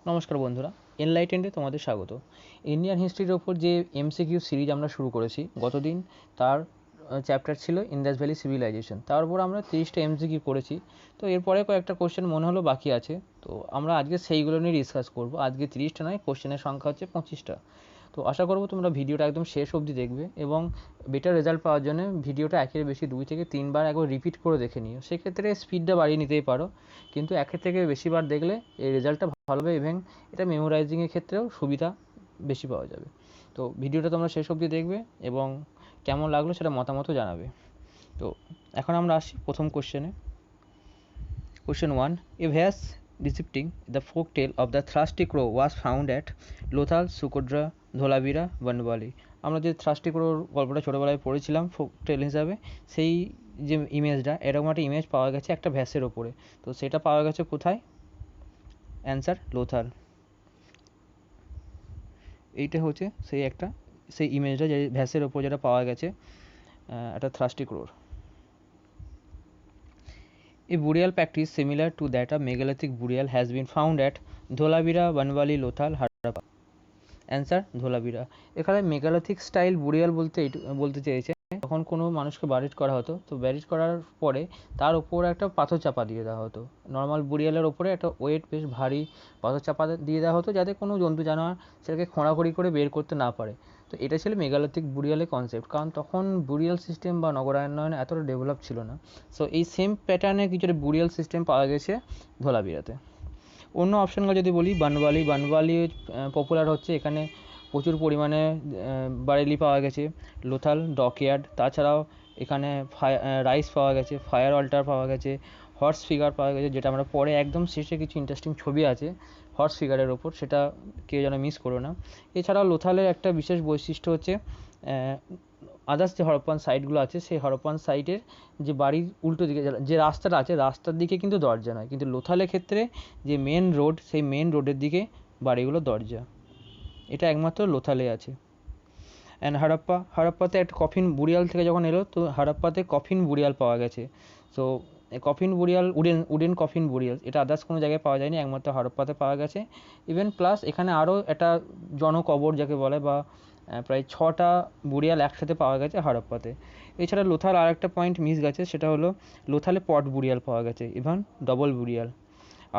নমস্কার বন্ধুরা, এনলাইটেন্ডে তোমাদের স্বাগত। ইন্ডিয়ান হিস্ট্রির ওপর যে এমসিকিউ সিরিজ আমরা শুরু করেছি গতদিন, তার চ্যাপ্টার ছিল ইন্দাস ভ্যালি সিভিলাইজেশন। তার উপর আমরা 30টা এমসিকিউ করেছি। তো এরপরে কয়েকটা কোশ্চেন মনে হলো বাকি আছে, তো আমরা আজকে সেইগুলো নিয়ে ডিসকাস করব। আজকে 30টা নয়, কোশ্চেনের সংখ্যা হচ্ছে 25টা। তো আশা করবো তোমরা ভিডিওটা একদম শেষ অবধি দেখবে এবং বেটার রেজাল্ট পাওয়ার জন্য ভিডিওটা একের বেশি 2 থেকে 3 বার একবার রিপিট করে দেখে নিও। সেক্ষেত্রে স্পিডটা বাড়িয়ে নিতেই পারো, কিন্তু একের থেকে বেশিবার দেখলে এই রেজাল্টটা ভালো হবে এবং এটা মেমোরাইজিংয়ের ক্ষেত্রেও সুবিধা বেশি পাওয়া যাবে। তো ভিডিওটা তোমরা শেষ অবধি দেখবে এবং কেমন লাগলো সেটা মতামতও জানাবে। তো এখন আমরা আসি প্রথম কোশ্চেনে। Question 1. A vase depicting the folk tale of the thirsty crow was found at Lothal, Sukodra, Dholavira, Banwali. আমরা যে থ্রাস্টি ক্রোর গল্পটা ছোটোবেলায় পড়েছিলাম ফোক টেল হিসাবে, সেই যে ইমেজটা, এরকম একটা ইমেজ পাওয়া গেছে একটা ভ্যাসের ওপরে। তো সেটা পাওয়া গেছে কোথায়? অ্যান্সার লোথাল। এইটা হচ্ছে সেই ইমেজটা যে ভ্যাসের ওপর যেটা পাওয়া গেছে একটা thirsty crore. A burial practice similar to that of megalithic burial has been found at Dholavira, Banwali, Lothal, Harappa. Answer Dholavira. এখানে মেগালিথিক স্টাইল বুরিয়াল বলতে চেয়েছে যখন কোনো মানুষকে ব্যারিড করা হতো, তো ব্যারিড করার পরে তার ওপর একটা পাথর চাপা দিয়ে দেওয়া হতো। নর্মাল বুরিয়ালের ওপরে একটা ওয়েট বেশ ভারী পাথর চাপা দিয়ে দেওয়া হতো, যাতে কোনো জন্তু জানোয়ার সেটাকে খোঁড়াখড়ি করে বের করতে না পারে। তো এটা ছিল মেগালিথিক বুরিয়ালের কনসেপ্ট, কারণ তখন বুরিয়াল সিস্টেম বা নগরায়ণ এতটা ডেভেলপ ছিল না। সো এই সেম প্যাটার্নের কিছু বুরিয়াল সিস্টেম পাওয়া গেছে ধোলাবিরাতে। অন্য অপশানগুলো যদি বলি, বানওয়ালি পপুলার হচ্ছে, এখানে প্রচুর পরিমাণে বারেলি পাওয়া গেছে। লোথাল ডকইয়ার্ড, তাছাড়াও এখানে রাইস পাওয়া গেছে, ফায়ার অল্টার পাওয়া গেছে, হর্স ফিগার পাওয়া গেছে, যেটা আমরা পরে একদম শেষে কিছু ইন্টারেস্টিং ছবি আছে হর্স ফিগারের ওপর, সেটা কেউ যেন মিস করো না। এছাড়াও লোথালের একটা বিশেষ বৈশিষ্ট্য হচ্ছে আদার্স যে হরপ্পান সাইটগুলো আছে, সেই হরপ্পান সাইটের যে বাড়ির উল্টো দিকে যে রাস্তাটা আছে, রাস্তার দিকে কিন্তু দরজা নয়, কিন্তু লোথালের ক্ষেত্রে যে মেন রোড, সেই মেন রোডের দিকে বাড়িগুলো দরজা। এটা একমাত্র লোথালে আছে। অ্যান্ড হারাপ্পাতে একটা কফিন বুরিয়াল থেকে যখন এলো, তো হারাপ্পাতে কফিন বুরিয়াল পাওয়া গেছে। So coffin burial, wooden coffin burial, এটা আদার্স কোনো জায়গায় পাওয়া যায়নি, একমাত্র হারাপ্পাতে পাওয়া গেছে। ইভেন প্লাস এখানে আরও একটা জনকবর যাকে বলে, বা প্রায় 6টা বুরিয়াল একসাথে পাওয়া গেছে হারাপ্পাতে। এছাড়া লোথাল আর একটা পয়েন্ট মিস গেছে, সেটা হলো লোথালে পট বুরিয়াল পাওয়া গেছে, ইভেন ডবল বুরিয়াল।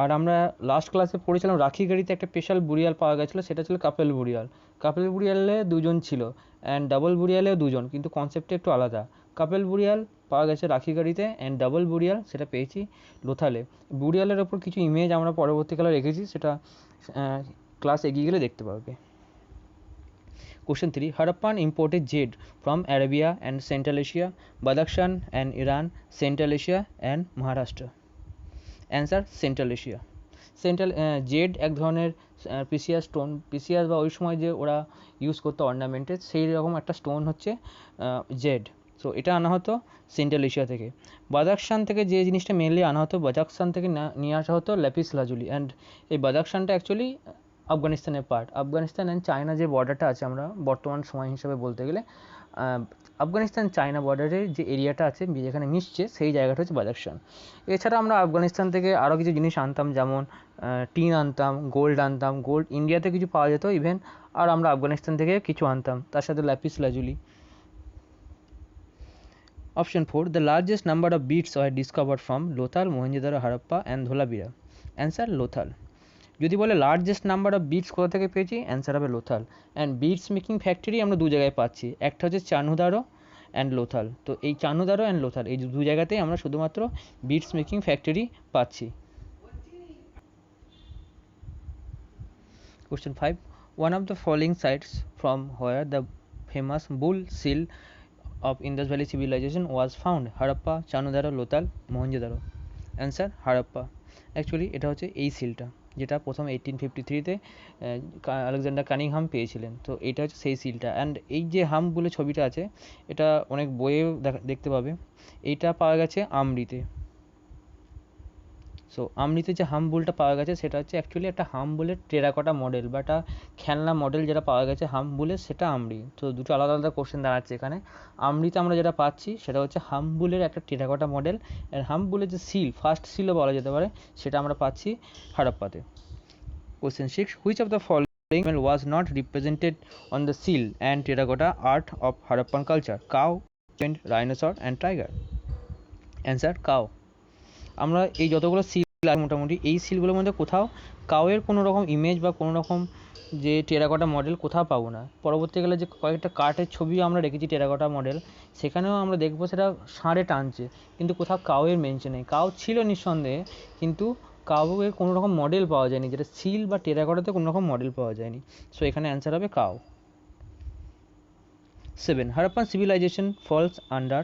আর আমরা লাস্ট ক্লাসে পড়েছিলাম রাখিগাড়িতে একটা স্পেশাল বুরিয়াল পাওয়া গেছিলো, সেটা ছিল কাপেল বুরিয়াল। কাপেল বুরিয়ালে 2জন ছিল অ্যান্ড ডাবল বুরিয়ালেও 2জন, কিন্তু কনসেপ্টটা একটু আলাদা। কাপেল বুরিয়াল পাওয়া গেছে রাখিগাড়িতে অ্যান্ড ডাবল বুরিয়াল সেটা পেয়েছি লোথালে। বুরিয়ালের ওপর কিছু ইমেজ আমরা পরবর্তীকালে রেখেছি, সেটা ক্লাস এগিয়ে গেলে দেখতে পাবে। Question 3. Harappan imported jade from Arabia and Central Asia, Badakhshan and Iran, Central Asia and Maharashtra. Answer central Asia. Z এক ধরনের প্রিসিয়াস স্টোন, প্রিসিয়াস বা ওই সময় যে ওরা ইউজ করতো অর্নামেন্টে, সেই রকম একটা স্টোন হচ্ছে জেড। সো এটা আনা হতো সেন্ট্রাল এশিয়া থেকে। বাদাখশান থেকে যে জিনিসটা মেনলি আনা হতো, বাদাখশান থেকে নিয়ে আসা হতো ল্যাপিস লাজুলি। অ্যান্ড এই বাদাখশানটা অ্যাকচুয়ালি আফগানিস্তানের পার্ট। আফগানিস্তান অ্যান্ড চায়না যে বর্ডারটা আছে, আমরা বর্তমান সময় হিসাবে বলতে গেলে আফগানিস্তান চায়না বর্ডারের যে এরিয়াটা আছে যেখানে মিশছে, সেই জায়গাটা হচ্ছে বাদাখশান। এছাড়া আমরা আফগানিস্তান থেকে আরও কিছু জিনিস আনতাম, যেমন টিন আনতাম, গোল্ড আনতাম। গোল্ড ইন্ডিয়াতে কিছু পাওয়া যেত ইভেন, আর আমরা আফগানিস্তান থেকে কিছু আনতাম, তার সাথে lapis lazuli. Option 4. The largest number of beads were discovered from Lothal, Mohenjodaro, Harappa and Dholavira. Answer Lothal. যদি বলে লার্জেস্ট নাম্বার অফ বিটস কোথা থেকে পেয়েছি, অ্যান্সার হবে Lothal. And beads making factory আমরা 2 জায়গায় পাচ্ছি, একটা হচ্ছে চানুদারো অ্যান্ড লোথাল। তো এই চানুদারো অ্যান্ড লোথাল এই 2 জায়গাতেই আমরা শুধুমাত্র বিটস মেকিং ফ্যাক্টরি পাচ্ছি। Question 5. One of the following sites from where the famous bull seal of Indus Valley civilization was found: Harappa, Chanudara, Lothal, Mohenjo-daro. Answer Harappa. Actually এটা হচ্ছে এই সিলটা, যেটা প্রথম 1853-তে আলেকজান্ডার কানিংহাম পেয়েছিলেন। তো এটা হচ্ছে সেই সিলটা। অ্যান্ড এই যে হাম বলে ছবিটা আছে, এটা অনেক বইয়েও দেখতে পাবে। এইটা পাওয়া গেছে আমরিতে। সো আমরিতে যে হাম বুলটা পাওয়া গেছে, সেটা হচ্ছে অ্যাকচুয়ালি একটা হাম বুলের টেরাকোটা মডেল বা একটা খেলনা মডেল যেটা পাওয়া গেছে হাম বুলের, সেটা আমরি। তো দুটো আলাদা আলাদা কোশ্চেন দাঁড়াচ্ছে এখানে। আমরিতে আমরা যেটা পাচ্ছি সেটা হচ্ছে হাম বুলের একটা টেরাকোটা মডেল, আর হাম বুলের যে সিল, ফার্স্ট সিলও বলা যেতে পারে, সেটা আমরা পাচ্ছি হারাপ্পাতে। Question 6. Which of the following animal was not represented on the seal and terracotta art of Harappan culture? Cow, elephant, rhinoceros and tiger. Answer cow. আমরা এই যতগুলো সিল আছে মোটামুটি এই সিলগুলোর মধ্যে কোথাও কাউয়ের কোনো রকম ইমেজ বা কোনো রকম যে টেরাকোটা মডেল কোথাও পাবো না। পরবর্তীকালে যে কয়েকটা কাঠের ছবি আমরা রেখেছি টেরাকোটা মডেল, সেখানেও আমরা দেখবো সেটা ষাঁড়ে টানছে, কিন্তু কোথাও কাউয়ের মেনশন নেই। কাউ ছিল নিঃসন্দেহে, কিন্তু কাউয়ের কোনো রকম মডেল পাওয়া যায়নি, যেটা সিল বা টেরাকোটাতে কোনো রকম মডেল পাওয়া যায়নি। সো এখানে অ্যান্সার হবে cow. 7. Harappan civilization falls under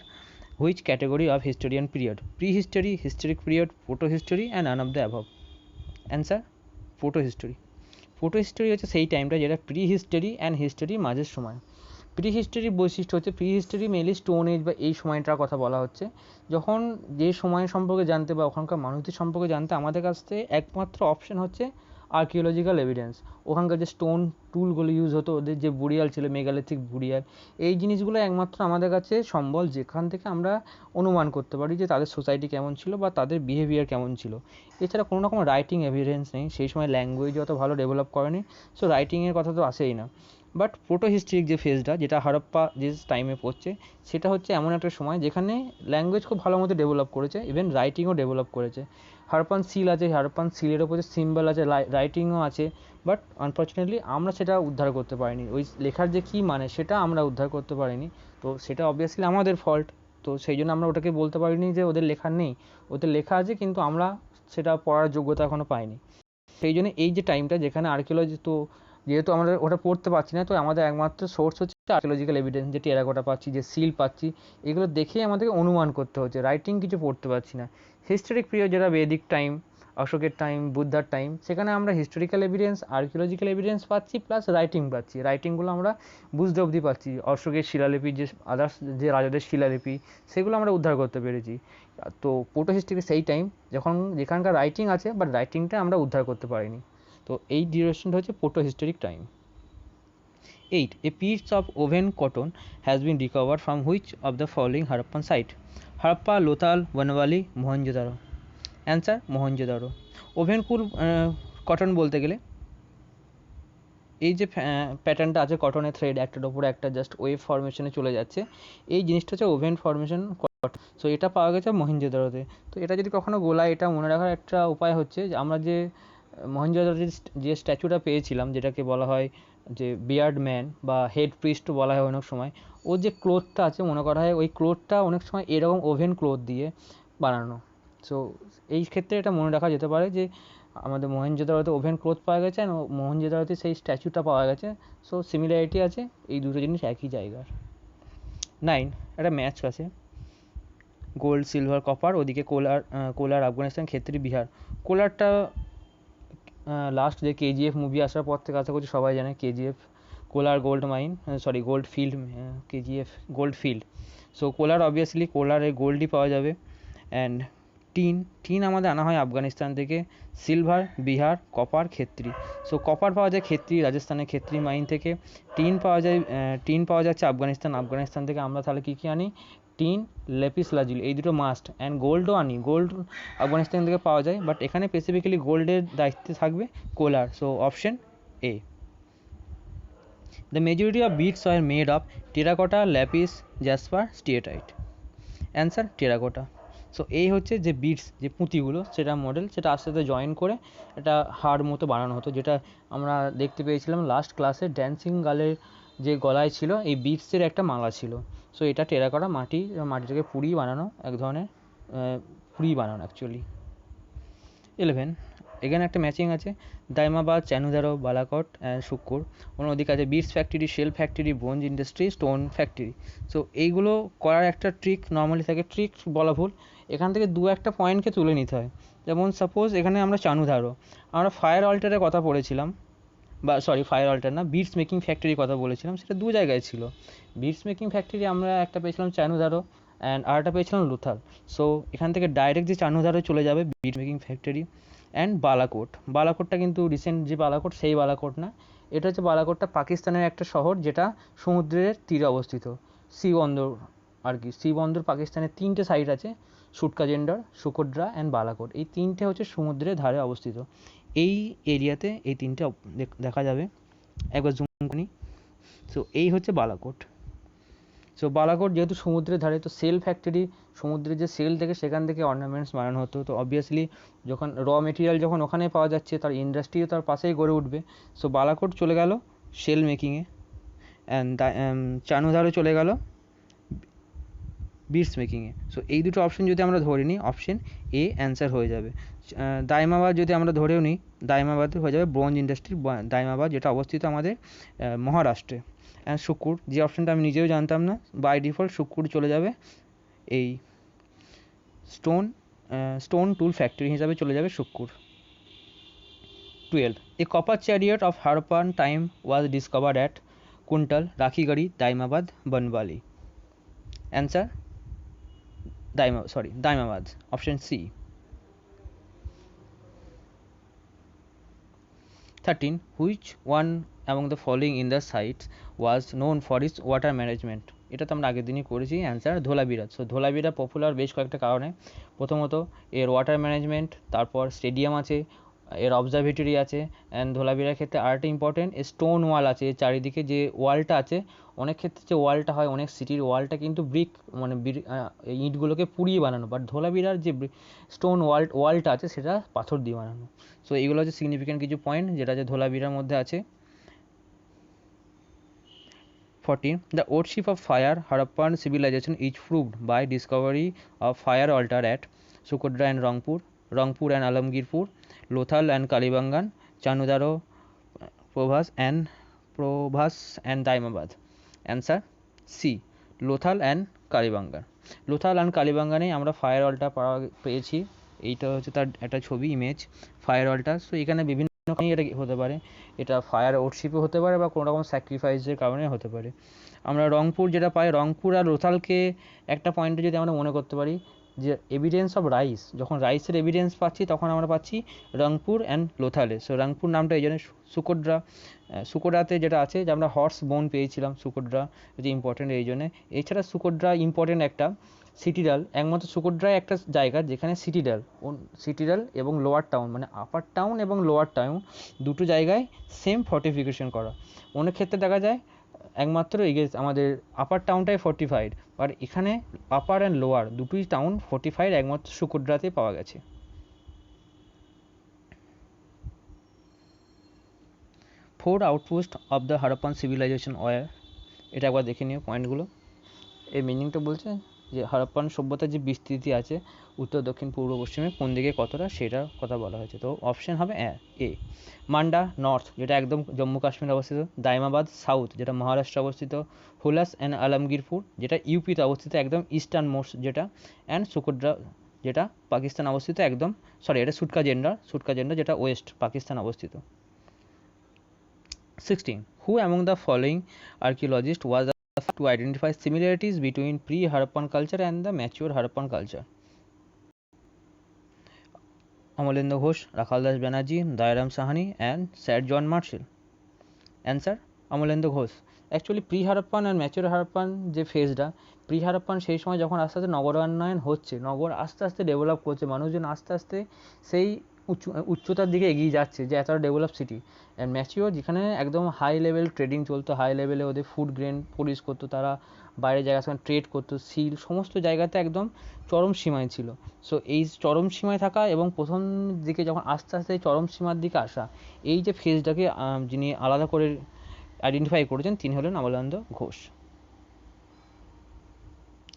which category of historian period? Prehistory, historic period, proto-history and none of the above. Answer proto-history. proto-history হচ্ছে সেই টাইমটা যেটা প্রি-হিস্টোরি অ্যান্ড হিস্টোরির মাঝের সময়। প্রি-হিস্টোরির বৈশিষ্ট্য হচ্ছে প্রি-হিস্টোরি মেনলি স্টোন এজ বা এই সময়টার কথা বলা হচ্ছে, যখন যে সময় সম্পর্কে জানতে বা ওখানকার মানুষদের সম্পর্কে জানতে আমাদের কাছ থেকে একমাত্র অপশন হচ্ছে আর্কিওলজিক্যাল এভিডেন্স। ওখানকার যে স্টোন টুলগুলো ইউজ হতো, ওদের যে বুরিয়াল ছিল মেগালিথিক বুরিয়াল, এই জিনিসগুলো একমাত্র আমাদের কাছে সম্বল, যেখান থেকে আমরা অনুমান করতে পারি যে তাদের সোসাইটি কেমন ছিল বা তাদের বিহেভিয়ার কেমন ছিল। এছাড়া কোনো রকম রাইটিং এভিডেন্স নেই, সেই সময় ল্যাঙ্গুয়েজ অত ভালো ডেভেলপ করেনি, সো রাইটিংয়ের কথা তো আসেই না। বাট প্রোটো হিস্ট্রিক যে ফেজটা, যেটা হারাপ্পা যে টাইমে পড়ছে, সেটা হচ্ছে এমন একটা সময় যেখানে ল্যাঙ্গুয়েজ খুব ভালো মতো ডেভেলপ করেছে, ইভেন রাইটিংও ডেভেলপ করেছে। হারাপ্পান সিল আছে, হারাপ্পান সিলের ওপর যে সিম্বল আছে, রাইটিংও আছে, বাট আনফর্চুনেটলি আমরা সেটা উদ্ধার করতে পারিনি। ওই লেখার যে কী মানে সেটা আমরা উদ্ধার করতে পারিনি, তো সেটা অবভিয়াসলি আমাদের ফল্ট। তো সেই জন্য আমরা ওটাকে বলতে পারিনি যে ওদের লেখা নেই, ওদের লেখা আছে কিন্তু আমরা সেটা পড়ার যোগ্যতা এখনও পাইনি। সেই জন্য এই যে টাইমটা যেখানে আর্কিওলজি, তো যেহেতু আমরা ওটা পড়তে পারছি না, তো আমাদের একমাত্র সোর্স হচ্ছে আর্কিওলজিক্যাল এভিডেন্স, যে টেরাকোটা পাচ্ছি, যে সিল পাচ্ছি, এগুলো দেখেই আমাদেরকে অনুমান করতে হচ্ছে, রাইটিং কিছু পড়তে পারছি না। হিস্টোরিক পিরিয়ড যেটা বেদিক টাইম, অশোকের টাইম, বুদ্ধার টাইম, সেখানে আমরা হিস্টোরিক্যাল এভিডেন্স, আর্কিওলজিক্যাল এভিডেন্স পাচ্ছি, প্লাস রাইটিং পাচ্ছি। রাইটিংগুলো আমরা বুঝতে অবধি পাচ্ছি, অশোকের শিলালিপি, যে আদার্স যে রাজাদের শিলালিপি, সেগুলো আমরা উদ্ধার করতে পেরেছি। তো প্রোটো হিস্ট্রি সেই টাইম যখন যেখানকার রাইটিং আছে, বাট রাইটিংটা আমরা উদ্ধার করতে পারিনি। তো এই ডিউরেশনটা হচ্ছে proto historic time. 8. A piece of woven cotton has been recovered from which of the following Harappan site? Harappa, Lothal, Banwali, Mohenjo-daro. Answer Mohenjo-daro. Woven কুল কটন বলতে গেলে এই যে প্যাটার্নটা আছে কটনের থ্রেড একটার ওপরে একটা জাস্ট ওয়েভ ফরমেশনে চলে যাচ্ছে, এই জিনিসটা হচ্ছে ওভেন ফরমেশন কটন। সো এটা পাওয়া গেছে মহেঞ্জোদারোতে। তো এটা যদি কখনো গোলায়, এটা মনে রাখার একটা উপায় হচ্ছে যে আমরা যে মহেঞ্জোদারোতে যে স্ট্যাচুটা পেয়েছিলাম, যেটাকে বলা হয় যে বিয়ার্ড ম্যান বা হেড প্রিস্ট বলা হয় অনেক সময়, ওর যে ক্লোথটা আছে মনে করা হয় ওই ক্লোথটা অনেক সময় এরকম ওভেন ক্লোথ দিয়ে বানানো। সো এই ক্ষেত্রে এটা মনে রাখা যেতে পারে যে আমাদের মহেঞ্জোদারোতে ওভেন ক্লোথ পাওয়া গেছে, আর মহেঞ্জোদারোতে সেই স্ট্যাচুটা পাওয়া গেছে। সো সিমিলারিটি আছে, এই দুটো জিনিস একই জায়গার। 9. একটা ম্যাচ আছে, গোল্ড, সিলভার, কপার, ওদিকে কোলার আফগানিস্তান, ক্ষেত্রী বিহার। কোলারটা লাস্ট যে কেজিএফ মুভি আসার পর থেকে আশা করছি সবাই জানে, KGF, Kolar gold mine, sorry gold field, KGF gold field. So Kolar obviously কোলারে গোল্ডই পাওয়া যাবে। অ্যান্ড টিন আমাদের আনা হয় আফগানিস্তান থেকে, silver Bihar, copper Khetri. So copper পাওয়া যায় ক্ষেত্রী, রাজস্থানের ক্ষেত্রী মাইন থেকে। টিন পাওয়া যাচ্ছে আফগানিস্তান থেকে। আমরা তাহলে কী কী আনি? টিন, লেপিস লাজুলি, এই দুটো মাস্ট। অ্যান্ড গোল্ডও আনি, গোল্ড আফগানিস্তান থেকে পাওয়া যায়, বাট এখানে স্পেসিফিক্যালি গোল্ডের দায়িত্বে থাকবে Kolar. So option A. The majority of beads are made of terracotta, lapis, jasper, steatite. Answer terracotta. So এই হচ্ছে যে বিটস, যে পুঁতিগুলো, সেটা মডেল, সেটা আস্তে আস্তে জয়েন করে একটা হাড় মতো বানানো হতো, যেটা আমরা দেখতে পেয়েছিলাম লাস্ট ক্লাসে ড্যান্সিং গার্লের যে গলায় ছিল এই বিটসের একটা মালা ছিল। সো এটা টেরাকোটা, মাটিটাকে পুড়িয়ে বানানো, এক ধরনের পুড়িয়ে বানানো অ্যাকচুয়ালি। 11. এখানে একটা ম্যাচিং আছে, দাইমাবাদ, চানুদারো, বালাকট অ্যান্ড শুক্কুর। অন্যদিকে আছে beads factory, shell factory, bronze industry, stone factory. So এইগুলো করার একটা ট্রিক নর্মালি থাকে, ট্রিক বলা ভুল, এখান থেকে দু একটা পয়েন্টকে তুলে নিতে হয়। যেমন সাপোজ এখানে আমরা চানুদারো, আমরা ফায়ার অল্টারের কথা পড়েছিলাম, বা সরি ফায়ার অল্টার না, বিটস মেকিং ফ্যাক্টরির কথা বলেছিলাম, সেটা দু জায়গায় ছিল। বিটস মেকিং ফ্যাক্টরি আমরা একটা পেয়েছিলাম চানুদারো, অ্যান্ড আরেকটা পেয়েছিলাম লোথাল। সো এখান থেকে ডাইরেক্ট যে চানুদারো চলে যাবে বিট মেকিং ফ্যাক্টরি। অ্যান্ড বালাকোটটা কিন্তু রিসেন্ট যে বালাকোট সেই বালাকোট না, এটা হচ্ছে বালাকোটটা পাকিস্তানের একটা শহর, যেটা সমুদ্রের তীরে অবস্থিত, সি বন্দর আর কি। সি বন্দর পাকিস্তানের 3টে সাইট আছে, সুটকাজেন্ডার, সুকোড্রা অ্যান্ড বালাকোট, এই 3টে হচ্ছে সমুদ্রের ধারে অবস্থিত। এই এরিয়াতে এই তিনটে দেখা যাবে, একবার জুম করি। সো এই হচ্ছে বালাকোট। সো বালাকোট যেহেতু সমুদ্রের ধারে, তো সেল ফ্যাক্টরি, সমুদ্রের যে সেল থেকে সেখান থেকে অর্নামেন্টস বানানো হতো। তো অবভিয়াসলি যখন মেটেরিয়াল যখন ওখানে পাওয়া যাচ্ছে, তার ইন্ডাস্ট্রিও তার পাশেই গড়ে উঠবে। সো বালাকোট চলে গেল শেল মেকিংয়ে, অ্যান্ড চানুধারও চলে গেল বিটস মেকিংয়ে। সো এই দুটো অপশন যদি আমরা ধরে নিই, অপশন এ অ্যান্সার হয়ে যাবে। দাইমাবাদ যদি আমরা ধরেও নিই, দাইমাবাদ হয়ে যাবে ব্রোঞ্জ ইন্ডাস্ট্রি, দাইমাবাদ, যেটা অবস্থিত আমাদের মহারাষ্ট্রে। অ্যান্ড শুক্কুর, যে অপশনটা আমি নিজেও জানতাম না, বাই ডিফল্ট শুক্কুর চলে যাবে এই স্টোন টুল ফ্যাক্টরি হিসাবে চলে যাবে Shukkur. 12. A copper chariot of Harappan time was discovered at Kuntal, Rakhigari, Daimabad, Banwali. Answer Daimabad. Option C. 13. Which one among the following in the sites was known for its water management? এটা তো আমরা আগের দিনই করেছি। Answer Dholavira. So Dholavira popular বেশ কয়েকটা কারণে। প্রথমত এর ওয়াটার ম্যানেজমেন্ট, তারপর স্টেডিয়াম আছে, এর অবজারভেটরি আছে, অ্যান্ড ধোলাবিরার ক্ষেত্রে আরেকটা ইম্পর্টেন্ট, স্টোন ওয়াল আছে চারিদিকে। যে ওয়ালটা আছে, অনেক ক্ষেত্রে যে ওয়ালটা হয়, অনেক সিটির ওয়ালটা কিন্তু ব্রিক, মানে ইঁটগুলোকে পুড়িয়ে বানানো, বাট ধোলাবিরার যে স্টোন ওয়ালটা আছে সেটা পাথর দিয়ে বানানো। সো এইগুলো হচ্ছে সিগনিফিক্যান্ট কিছু পয়েন্ট যেটা যে ধোলাবিরার মধ্যে আছে। 14. The worship of fire Harappan civilization is proved by discovery of fire altar at Sukodra and Rangpur and Alamgirpur, Lothal and Kalibangan, Chanudaro, Probhas and Daimabad. Answer C. Lothal and Kalibangan. Lothal and কালীবাঙ্গানে আমরা fire অলটার পেয়েছি। এইটা হচ্ছে তার একটা ছবি, image, fire অলটার। So এখানে বিভিন্ন এটা হতে পারে, এটা ফায়ার ওয়ারশিপও হতে পারে বা কোনো রকম স্যাক্রিফাইসের কারণে হতে পারে। আমরা রংপুর যেটা পাই, রংপুর আর লোথালকে একটা পয়েন্টে যদি আমরা মনে করতে পারি যে এভিডেন্স অফ রাইস, যখন রাইসের এভিডেন্স পাচ্ছি তখন আমরা পাচ্ছি রংপুর অ্যান্ড লোথালে। সো রংপুর নামটা এই জন্য, সুকোড্রাতে যেটা আছে যে আমরা হর্স বোন পেয়েছিলাম, সুকোড্রা যে ইম্পর্টেন্ট এই জন্যে। এছাড়া সুকোড্রা ইম্পর্টেন্ট একটা সিটিডাল, একমাত্র সুকোড্রায় একটা জায়গা যেখানে সিটিডাল এবং লোয়ার টাউন, মানে আপার টাউন এবং লোয়ার টাউন দুটো জায়গায় সেম ফর্টিফিকেশন করা। অনেক ক্ষেত্রে দেখা যায় একমাত্র আমাদের আপার টাউনটাই ফর্টিফাইড, আর এখানে আপার অ্যান্ড লোয়ার দুটোই টাউন ফর্টিফাইড একমাত্র সুকোড্রাতে পাওয়া গেছে। 4 outpost of the Harappan civilisation were, এটা একবার দেখে নিও পয়েন্টগুলো। এর মিনিংটা বলছে যে হারাপ্পান সভ্যতার যে বিস্তৃতি আছে উত্তর দক্ষিণ পূর্ব পশ্চিমে কোন দিকে কতটা, সেটার কথা বলা হয়েছে। তো অপশন হবে এ। মান্ডা নর্থ, যেটা একদম জম্মু কাশ্মীরে অবস্থিত, দাইমাবাদ সাউথ, যেটা মহারাষ্ট্রে অবস্থিত, হুলাস অ্যান্ড আলমগীরপুর, যেটা ইউপিতে অবস্থিত একদম ইস্টার্ন মোস্ট যেটা, অ্যান্ড সুকোড্রা, যেটা পাকিস্তান অবস্থিত একদম, এটা সুটকা জেন্ডা যেটা ওয়েস্ট পাকিস্তান অবস্থিত। 16. Who among the following archaeologists was to identify similarities between pre-Harappan culture and the mature Harappan culture? Amalendra Ghosh, Rakhaldas Banerjee, Dairam Sahani and Sir John Marshall. Answer Amalendra Ghosh. Actually pre Harappan আর mature Harappan যে ফেজটা, pre Harappan সেই সময় যখন আস্তে আস্তে নগরায়ণ হচ্ছে, নগর আস্তে আস্তে ডেভেলপ করছে, মানুষজন আস্তে আস্তে সেই উচ্চতার দিকে এগিয়ে যাচ্ছে যে এতটা ডেভেলপ সিটি। অ্যান্ড ম্যাচিওর যেখানে একদম হাই লেভেল ট্রেডিং চলতো, হাই লেভেলে ওদের ফুড গ্রেন প্রডিউস করতো, তারা বাইরের জায়গার সঙ্গে ট্রেড করতো, সিল সমস্ত জায়গাতে একদম চরম সীমায় ছিল। সো এই চরম সীমায় থাকা এবং প্রথম দিকে যখন আস্তে আস্তে চরম সীমার দিকে আসা, এই যে ফেজটাকে যিনি আলাদা করে আইডেন্টিফাই করেছেন তিনি হলেন Amalendu Ghosh.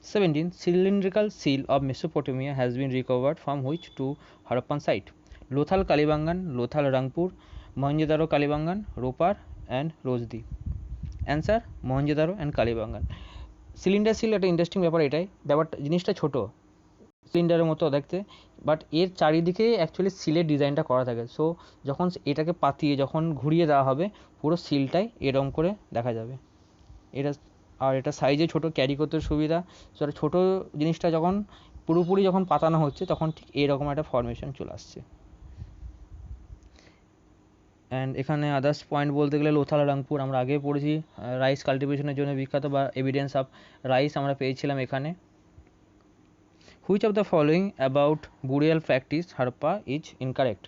17. Cylindrical seal of Mesopotamia has been recovered from which two Harappan site? Lothal Kalibangan, Lothal Rangpur, Mohenjo-daro Kalibangan, Ropar and Rojdi. Answer Mohenjo-daro and Kalibangan. Cylinder seal একটা ইন্টারেস্টিং ব্যাপার, ব্যাপারটা জিনিসটা ছোট সিলিন্ডারের মতো দেখতে, বাট এর চারিদিকে অ্যাকচুয়ালি সিলের ডিজাইনটা করা থাকে। সো যখন এটাকে পাতিয়ে যখন ঘুরিয়ে দেওয়া হবে পুরো সিলটাই এরকম করে দেখা যাবে। এটা সাইজে ছোট, ক্যারি করতে সুবিধা। সো ছোটো জিনিসটা যখন পুরোপুরি যখন পাতানো হচ্ছে তখন ঠিক এরকম একটা ফরমেশন চলে আসছে। অ্যান্ড এখানে আদার্স পয়েন্ট বলতে গেলে লোথাল রংপুর আমরা আগে পড়েছি, রাইস কাল্টিভেশনের জন্য বিখ্যাত, বা এভিডেন্স অফ রাইস আমরা পেয়েছিলাম এখানে। Which of the following about burial practice Harappa is incorrect?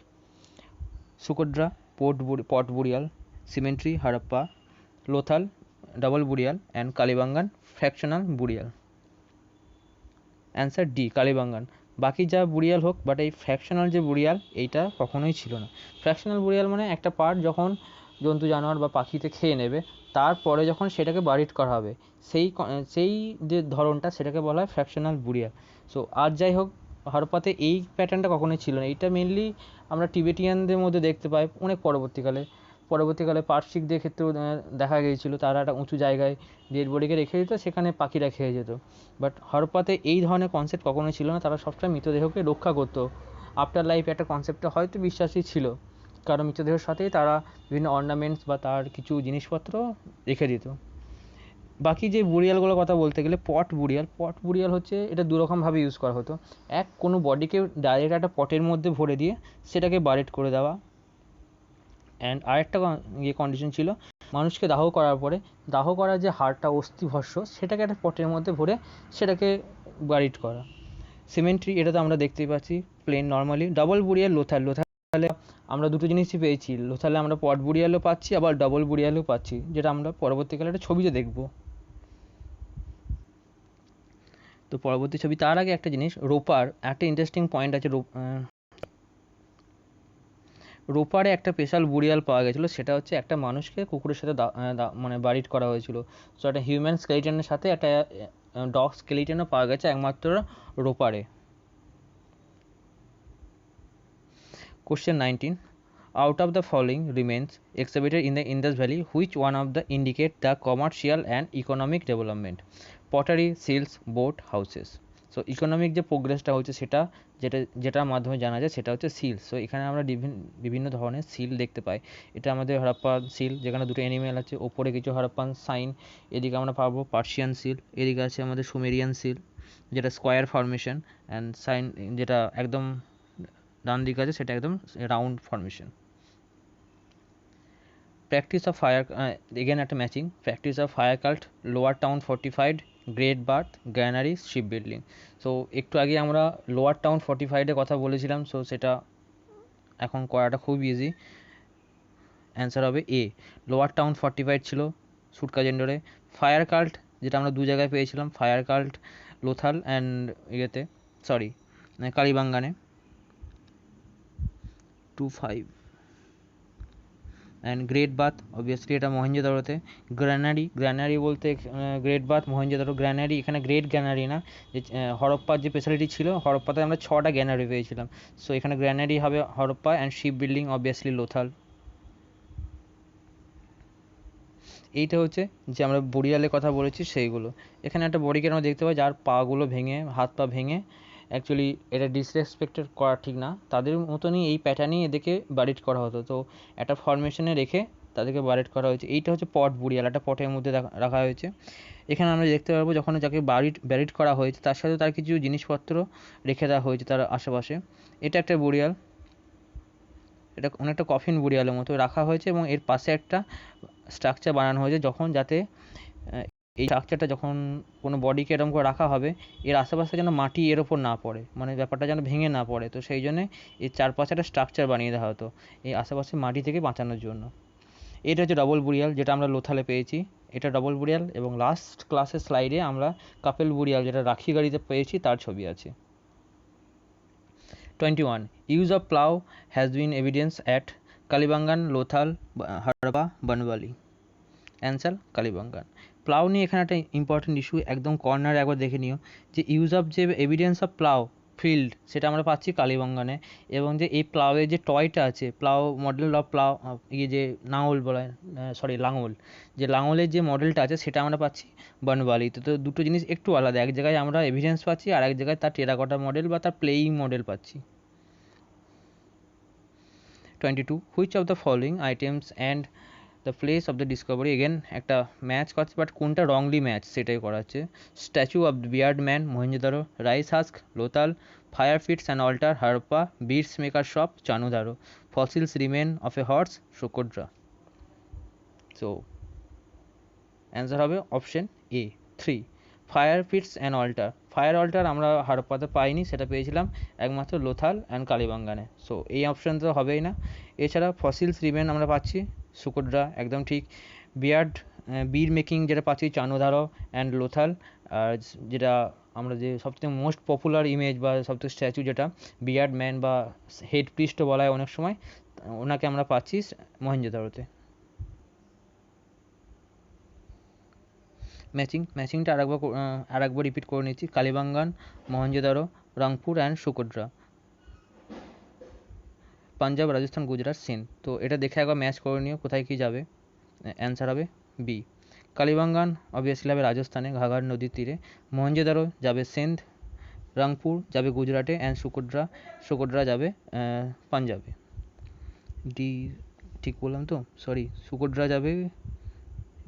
Surkotada pot burial, cemetery Harappa, Lothal double burial and Kalibangan fractional burial. Answer D, Kalibangan. বাকি যা বুরিয়াল হোক, বাট এই ফ্র্যাকশনাল যে বুরিয়াল এইটা কখনোই ছিল না। ফ্র্যাকশনাল বুরিয়াল মানে একটা পার্ট যখন জন্তু জানোয়ার বা পাখিতে খেয়ে নেবে, তারপরে যখন সেটাকে বারিড করা হবে, সেই যে ধরনটা সেটাকে বলা হয় ফ্র্যাকশনাল বুরিয়াল। সো আর যাই হোক, হরপ্পাতে এই প্যাটার্নটা কখনোই ছিল না। এইটা মেনলি আমরা টিবেটিয়ানদের মধ্যে দেখতে পাই অনেক পরবর্তীকালে পার্সিকদের ক্ষেত্রেও দেখা গিয়েছিল। তারা একটা উঁচু জায়গায় ডেড বডিকে রেখে দিত, সেখানে পাখিরা খেয়ে যেত। বাট হরপ্পাতে এই ধরনের কনসেপ্ট কখনোই ছিল না। তারা সবসময় মৃতদেহকে রক্ষা করতো। আফটার লাইফ একটা কনসেপ্টটা হয়তো বিশ্বাসী ছিল, কারণ মৃতদেহের সাথেই তারা বিভিন্ন অর্নামেন্টস বা তার কিছু জিনিসপত্র রেখে দিত। বাকি যে বুরিয়ালগুলোর কথা বলতে গেলে, পট বুরিয়াল হচ্ছে, এটা দুরকমভাবে ইউজ করা হতো। কোনো বডিকে ডাইরেক্ট একটা পটের মধ্যে ভরে দিয়ে সেটাকে বারেট করে দেওয়া। অ্যান্ড আরেকটা কন্ডিশন ছিল, মানুষকে দাহ করার যে হাড়টা, অস্থিভস্য, সেটাকে একটা পটের মধ্যে ভরে সেটাকে বারিট করা। সিমেন্ট্রি, এটা তো আমরা দেখতেই পাচ্ছি প্লেন নর্মালি। ডাবল বুরিয়াল, লোথালে আমরা দুটো জিনিসই পেয়েছি। লোথালে আমরা পট বুরিয়ালও পাচ্ছি, আবার ডাবল বুরিয়ালও পাচ্ছি, যেটা আমরা পরবর্তীকালে একটা ছবিতে দেখব। তো পরবর্তী ছবি, তার আগে একটা জিনিস, রোপার একটা ইন্টারেস্টিং পয়েন্ট আছে। রোপারে একটা স্পেশাল বুরিয়াল পাওয়া গেছিলো, সেটা হচ্ছে একটা মানুষকে কুকুরের সাথে মানে বারিট করা হয়েছিল। সো একটা হিউম্যান স্কেলিটনের সাথে একটা ডগ স্কেলিটনও পাওয়া গেছে একমাত্র রোপারে। Question 19. Out of the following remains exhibited in the Indus Valley, which one of the indicate the commercial and economic development? Pottery, seals, boat, houses. So economic যে প্রোগ্রেসটা হচ্ছে সেটা যেটার মাধ্যমে জানা যায় সেটা হচ্ছে সিল। সো এখানে আমরা বিভিন্ন ধরনের সিল দেখতে পাই। এটা আমাদের হরপ্পান সিল, যেখানে দুটো অ্যানিমেল আছে, ওপরে কিছু হরপ্পান সাইন। এদিকে আমরা পাবো পার্সিয়ান সিল, এদিকে আছে আমাদের সুমেরিয়ান সিল, যেটা স্কোয়ার ফরমেশন, অ্যান্ড সাইন যেটা একদম ডান দিকে আছে সেটা একদম round formation. Practice of fire, again একটা matching. Practice of fire cult, lower town fortified, great bath, granary, ship building. So একটু আগে আমরা লোয়ার টাউন ফোর্টিফাইডের কথা বলেছিলাম, সো সেটা এখন করাটা খুব ইজি। অ্যান্সার হবে এ, লোয়ার টাউন ফোর্টিফাইড ছিল সুটকাজেন্ডরে। ফায়ার কাল্ট, যেটা আমরা দু জায়গায় পেয়েছিলাম, ফায়ার কাল্ট লোথাল অ্যান্ড কালিবাঙ্গানে 2-5। অ্যান্ড গ্রেট বাথ অবভিয়াসলি এটা মহেঞ্জোদারোতে। গ্র্যানারি বলতে গ্রেট বাথ মহেঞ্জোদারো। গ্র্যানারি এখানে গ্রেট গ্র্যানারি না, যে হরপ্পার যে স্পেশালিটি ছিল, হরপ্পাতে আমরা 6টা গ্র্যানারি পেয়েছিলাম। সো এখানে গ্র্যানারি হবে Harappa, and ship building obviously Lothal. এইটা হচ্ছে যে আমরা বুরিয়ালের কথা বলেছি সেইগুলো। এখানে একটা বডিকে আমরা দেখতে পাই যার পাগুলো ভেঙে, হাত পা ভেঙে, অ্যাকচুয়ালি এটা ডিসরেসপেক্টেড করা ঠিক না, তাদের মতনই এই প্যাটার্নেই এদেরকে বারিট করা হতো। তো একটা ফরমেশনে রেখে তাদেরকে বারিট করা হয়েছে। এইটা হচ্ছে পট বুরিয়াল, একটা পটের মধ্যে রাখা হয়েছে। এখানে আমরা দেখতে পারবো যখন যাকে ব্যারিট করা হয়েছে তার সাথে তার কিছু জিনিসপত্র রেখে দেওয়া হয়েছে তার আশেপাশে। এটা একটা বুরিয়াল, এটা অনেকটা কফিন বুরিয়ালের মতো রাখা হয়েছে, এবং এর পাশে একটা স্ট্রাকচার বানানো হয়েছে, যাতে এই স্ট্রাকচারটা যখন কোনো বডিকে এরকম করে রাখা হবে, এর আশেপাশে যেন মাটি এর ওপর না পড়ে, মানে ব্যাপারটা যেন ভেঙে না পড়ে। তো সেই জন্যে এর চারপাশে একটা স্ট্রাকচার বানিয়ে দেওয়া হতো এই আশেপাশে মাটি থেকে বাঁচানোর জন্য। এটা হচ্ছে ডবল বুরিয়াল, যেটা আমরা লোথালে পেয়েছি। এটা ডবল বুরিয়াল, এবং লাস্ট ক্লাসের স্লাইডে আমরা কাপেল বুরিয়াল, যেটা রাখি গাড়িতে পেয়েছি, তার ছবি আছে। 21. Use of plow has been evidence at Kalibangan, Lothal, Harappa, Banawali. Answer Kalibangan. Plough নিয়ে এখানে একটা ইম্পর্টেন্ট ইস্যু, একদম কর্নারে একবার দেখে নিও, যে ইউজ অফ যে এভিডেন্স অফ প্লাউ ফিল্ড, সেটা আমরা পাচ্ছি কালিবাঙ্গানে। এবং যে এই প্লাউয়ের যে টয়টা আছে, প্লাউ মডেল অফ প্লাউ, যে লাঙল বলা হয়, লাঙল, যে লাঙলের যে মডেলটা আছে সেটা আমরা পাচ্ছি বনওয়ালিতে। তো দুটো জিনিস একটু আলাদা, এক জায়গায় আমরা এভিডেন্স পাচ্ছি, আর এক জায়গায় তার টেরাকোটা মডেল বা তার প্লেয়িং মডেল পাচ্ছি। 22. Which of the following items and the place of the discovery, again একটা ম্যাচ করছে, বাট কোনটা রংলি ম্যাচ সেটাই করাচ্ছে। Statue of the beard man, Mohenjodaro. Rice husk, Lothal. Fire pits and altar, Harappa. Beads maker shop, Chanhudaro. Fossils remains of a horse, Surkotada. So answer হবে option A 3, fire pits and altar. Fire altar আমরা হারপ্পাতে পাইনি, সেটা পেয়েছিলাম একমাত্র Lothal and কালিবাঙ্গানে। সো এই option তো হবেই না। এছাড়া ফসিলস রিমেন আমরা পাচ্ছি সুকোড্রা, একদম ঠিক। বির মেকিং যেটা পাচ্ছি চানোধারো অ্যান্ড লোথাল। আর যেটা আমরা যে সবথেকে মোস্ট পপুলার ইমেজ বা সবথেকে স্ট্যাচু যেটা বিয়ার্ড ম্যান বা হেড প্রিস্ট বলা হয় অনেক সময়, ওনাকে আমরা পাচ্ছি মহেঞ্জোদারোতে। ম্যাচিংটা আরেকবার রিপিট করে নিচ্ছি। কালিবাঙ্গান, মহেঞ্জোদারো, রংপুর অ্যান্ড সুকোড্রা, পাঞ্জাব, রাজস্থান, গুজরাট, সিন্ধ। তো এটা দেখে একবার ম্যাচ করে নিও কোথায় কী যাবে। অ্যান্সার হবে বি। কালিবাঙ্গান অবভিয়াসলি হবে রাজস্থানে, ঘাঘর নদীর তীরে। মহেঞ্জোদারো যাবে সিন্ধ, রংপুর যাবে গুজরাটে, অ্যান্ড সুকোড্রা যাবে পাঞ্জাবে। ডি ঠিক বললাম তো? সরি, সুকোড্রা যাবে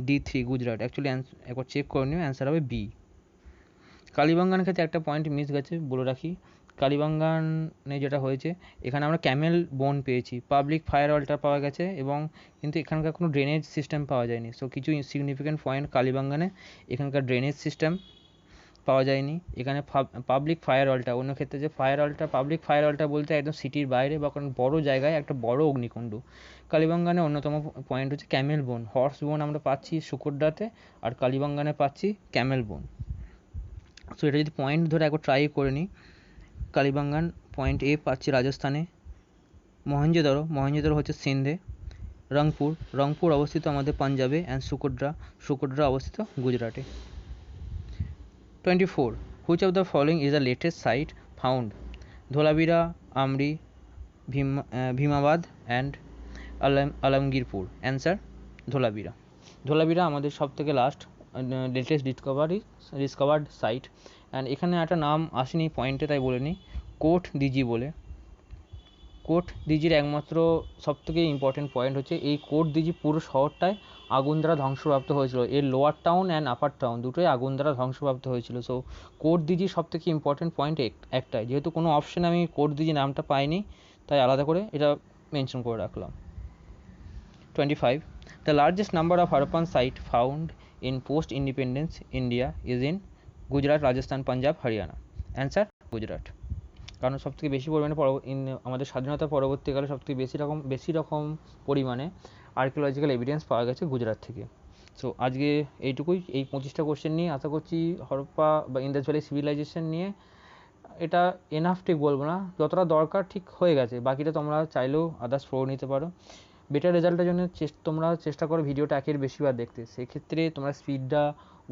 D3 গুজরাট। অ্যাকচুয়ালি একবার চেক করে নিও, অ্যান্সার হবে বি। কালিবাঙ্গানের ক্ষেত্রে একটা পয়েন্ট মিস গেছে, বলে রাখি। কালিবাঙ্গানে যেটা হয়েছে, এখানে আমরা ক্যামেল বোন পেয়েছি, পাবলিক ফায়ার অল্টার পাওয়া গেছে, এবং কিন্তু এখানকার কোনো ড্রেনেজ সিস্টেম পাওয়া যায়নি। সো কিছু সিগনিফিক্যান্ট পয়েন্ট কালিবাঙ্গানে, এখানকার ড্রেনেজ সিস্টেম পাওয়া যায়নি। এখানে পাবলিক ফায়ার অল্টার, অন্য ক্ষেত্রে যে পাবলিক ফায়ার অল্টার বলতে একদম সিটির বাইরে বা কোনো বড়ো জায়গায় একটা বড় অগ্নিকুণ্ড। কালিবাঙ্গানে অন্যতম পয়েন্ট হচ্ছে ক্যামেল বোন। হর্স বোন আমরা পাচ্ছি সুকোড্রাতে, আর কালিবাঙ্গানে পাচ্ছি ক্যামেল বোন। সো এটা যদি পয়েন্ট ধরে একবার ট্রাই করে নিই, কালিবাঙ্গান পয়েন্ট এ পাচ্ছি রাজস্থানে, মহেঞ্জোদারো হচ্ছে সিন্ধে, রংপুর অবস্থিত আমাদের পাঞ্জাবে, অ্যান্ড সুকোড্রা অবস্থিত গুজরাটে। 24. Which of the following is the latest site found? Dholavira, Amri, Bhimabad and Alamgirpur. Answer Dholavira আমাদের সব থেকে লেটেস্ট ডিসকভার্ড সাইট। অ্যান্ড এখানে একটা নাম আসেনি পয়েন্টে, তাই বলে নিই, কোট দিজি বলে। কোট দিজির একমাত্র সবথেকে ইম্পর্টেন্ট পয়েন্ট হচ্ছে এই কোট দিজি পুরো শহরটায় আগুন দ্বারা ধ্বংসপ্রাপ্ত হয়েছিল। এর lower town and upper town দুটোই আগুন দ্বারা ধ্বংসপ্রাপ্ত হয়েছিল। সো কোট দিজির সবথেকে ইম্পর্টেন্ট পয়েন্ট একটাই, যেহেতু কোনো অপশানে আমি কোট দিজি নামটা পাইনি, তাই আলাদা করে এটা মেনশন করে রাখলাম। 25. The largest number of Harappan sites found in post-independence India is in Gujarat, Rajasthan, Punjab, Haryana. Answer Gujarat. কারণ সবথেকে বেশি পরিমাণে আমাদের স্বাধীনতা পরবর্তীকালে সবথেকে বেশি রকম পরিমাণে আর্কিওলজিক্যাল এভিডেন্স পাওয়া গেছে গুজরাট থেকে। সো আজকে এইটুকুই, এই 25টা কোশ্চেন নিয়ে আশা করছি হরপ্পা বা ইন্দাস ভ্যালি সিভিলাইজেশন নিয়ে এটা এনাফ ঠিক বলবো না, যতটা দরকার ঠিক হয়ে গেছে। বাকিটা তোমরা চাইলেও আদার্স পড়ে নিতে পারো। বেটার রেজাল্টের জন্য তোমরা চেষ্টা করো ভিডিওটা একের বেশিবার দেখতে। সেক্ষেত্রে তোমরা স্পিডটা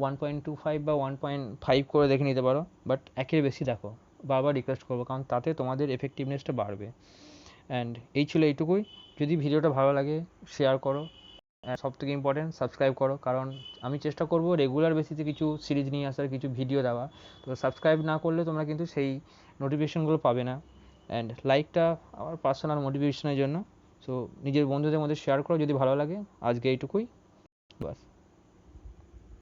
1.25 বা 1.5 করে দেখে নিতে পারো, বাট একের বেশি দেখো, বারবার রিকোয়েস্ট করবো, কারণ তাতে তোমাদের এফেক্টিভনেসটা বাড়বে। অ্যান্ড এই ছিল এইটুকুই। যদি ভিডিওটা ভালো লাগে শেয়ার করো, সব থেকে ইম্পর্টেন্ট সাবস্ক্রাইব করো, কারণ আমি চেষ্টা করব রেগুলার বেসিসে কিছু সিরিজ নিয়ে আসার, কিছু ভিডিও দেওয়া। তো সাবস্ক্রাইব না করলে তোমরা কিন্তু সেই নোটিফিকেশনগুলো পাবে না। অ্যান্ড লাইকটা আমার পার্সোনাল মোটিভেশনের জন্য। সো নিজের বন্ধুদের মধ্যে শেয়ার করো যদি ভালো লাগে। আজকে এইটুকুই, বাস।